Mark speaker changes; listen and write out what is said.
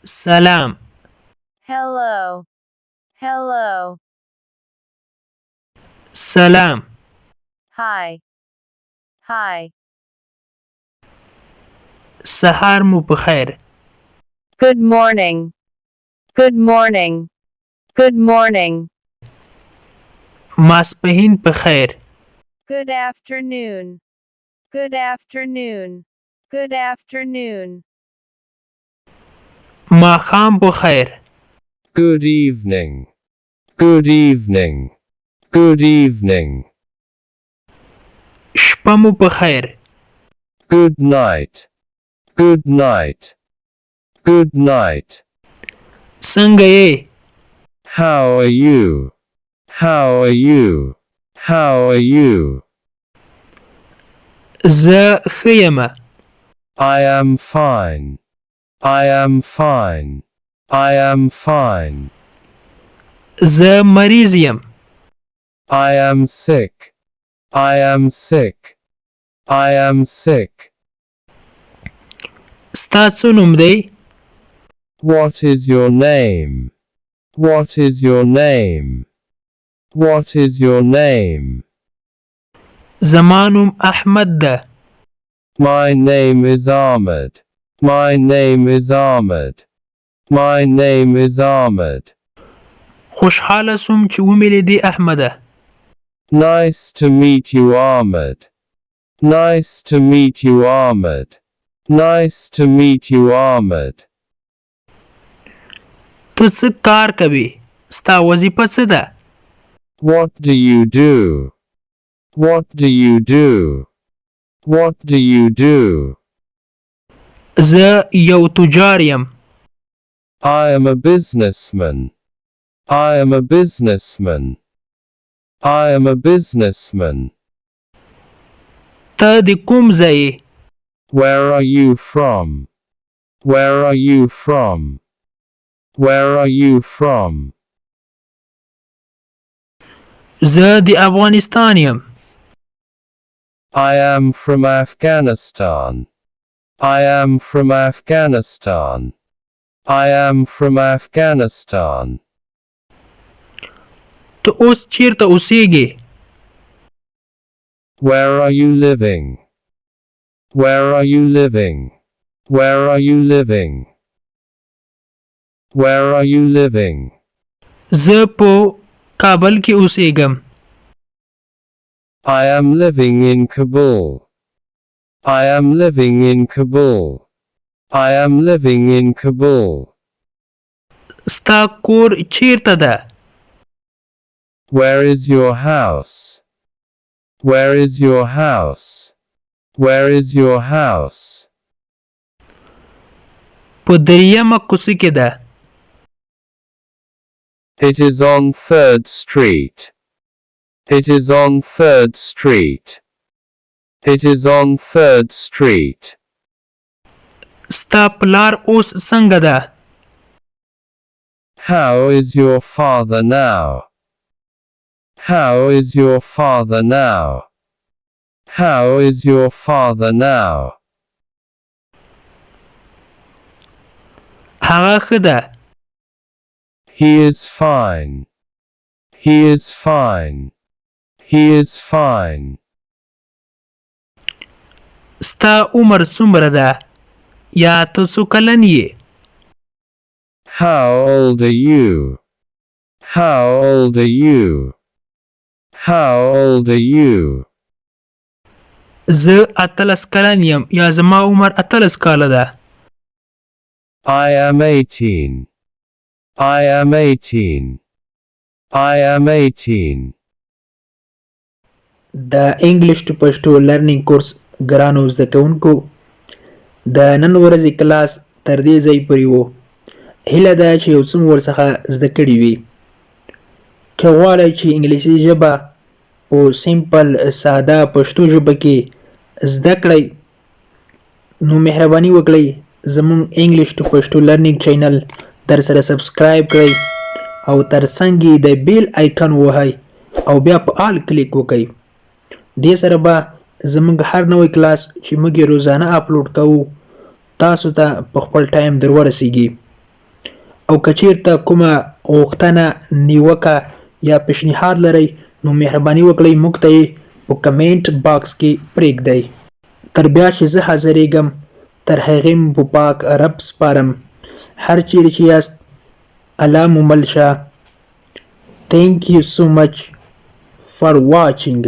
Speaker 1: سلام.
Speaker 2: Hello. Hello.
Speaker 1: سلام.
Speaker 2: Hi. Hi.
Speaker 1: سهار مو بخیر.
Speaker 2: Good morning. Good morning. Good morning.
Speaker 1: ماسپښین بخیر.
Speaker 2: Good afternoon. Good afternoon. Good afternoon.
Speaker 1: ماښام بخیر.
Speaker 3: Good evening. Good evening. Good evening.
Speaker 1: شپه مو بخیر.
Speaker 3: Good night. Good night. Good night.
Speaker 1: څنګه یې؟
Speaker 3: How are you? How are you? How are you?
Speaker 1: زه ښه یم.
Speaker 3: I am fine. I am fine. I am fine.
Speaker 1: زه مریض یم.
Speaker 3: I am sick. I am sick. I am sick.
Speaker 1: ستا څه نوم دی؟
Speaker 3: What is your name? What is your name? What is your name?
Speaker 1: زما نوم احمد ده.
Speaker 3: My name is Ahmed. My name is Ahmed. My name is Ahmed.
Speaker 1: خوشحاله سوم چې ومې احمده.
Speaker 3: Nice to meet you, Ahmed. Nice to meet you, Ahmed. Nice to meet you, Ahmed.
Speaker 1: ته څه کار کوي؟ ستا وظیفه څه ده؟
Speaker 3: What do you do? What do you do? What do you do?
Speaker 1: زه یو تجار یم.
Speaker 3: I am a businessman. I am a businessman. I am a businessman.
Speaker 1: ته د کوم ځای؟
Speaker 3: Where are you from? Where are you from? Where are you from?
Speaker 1: زه د افغانستان یم.
Speaker 3: I am from Afghanistan. I am from Afghanistan. I am from Afghanistan.
Speaker 1: ته اوس چیرته اوسېږې؟
Speaker 3: Where are you living? Where are you living? Where are you living? Where are you living?
Speaker 1: زه په کابل کې اوسېږم.
Speaker 3: I am living in Kabul. I am living in Kabul. I am living in Kabul.
Speaker 1: ستا کور چیرته ده؟
Speaker 3: Where is your house? Where is your house? Where is your house?
Speaker 1: په دریمه کوڅه کې ده.
Speaker 3: It is on 3rd Street. It is on 3rd Street. It is on 3rd Street.
Speaker 1: ستا پلار اوس څنګه ده؟
Speaker 3: How is your father now? How is your father now? How is your father now?
Speaker 1: هغه ښه ده.
Speaker 3: He is fine. He is fine. He is fine.
Speaker 1: ستا عمر څومره ده؟ یا ته څو کلن یې؟
Speaker 3: How old are you? How old are you? How old are you?
Speaker 1: زه 18 کلن یم یا زما عمر 18 کاله ده.
Speaker 3: I am 18. I am 18. I am 18.
Speaker 1: د انګلیش ټو پښتو لرنینګ کورس ګرانو زده کوونکو د نن ورځې کلاس تر دې ځای پورې و. هیله ده چې یو څه مو ورڅخه زده کړي وي. که غواړئ چې انګلیسي ژبه په سیمپل ساده پښتو ژبه کې زده کړئ نو مهرباني وکړئ زموږ انګلیش ټو پښتو لرنینګ چینل در سره سبسکرایب کړئ او ترڅنګ یې د بیل آیکن ووهئ او بیا په آل کلیک وکړئ. دې سره به زموږ هر نوی کلاس چې موږ یې روزانه اپلوډ کوو تاسو ته په خپل ټایم در ورسیږي. او کچیرته کومه غوښتنه نیوکه یا پیشنهاد لرئ نو مهرباني وکړئ موږ ته یې په کمنټ باکس کې پرېږدئ. تر بیا چې زه حاضرېږم تر هغې مو په پاک رب سپارم. هر چیرې چې یاست الله مو مل شه. Thank you so much for watching.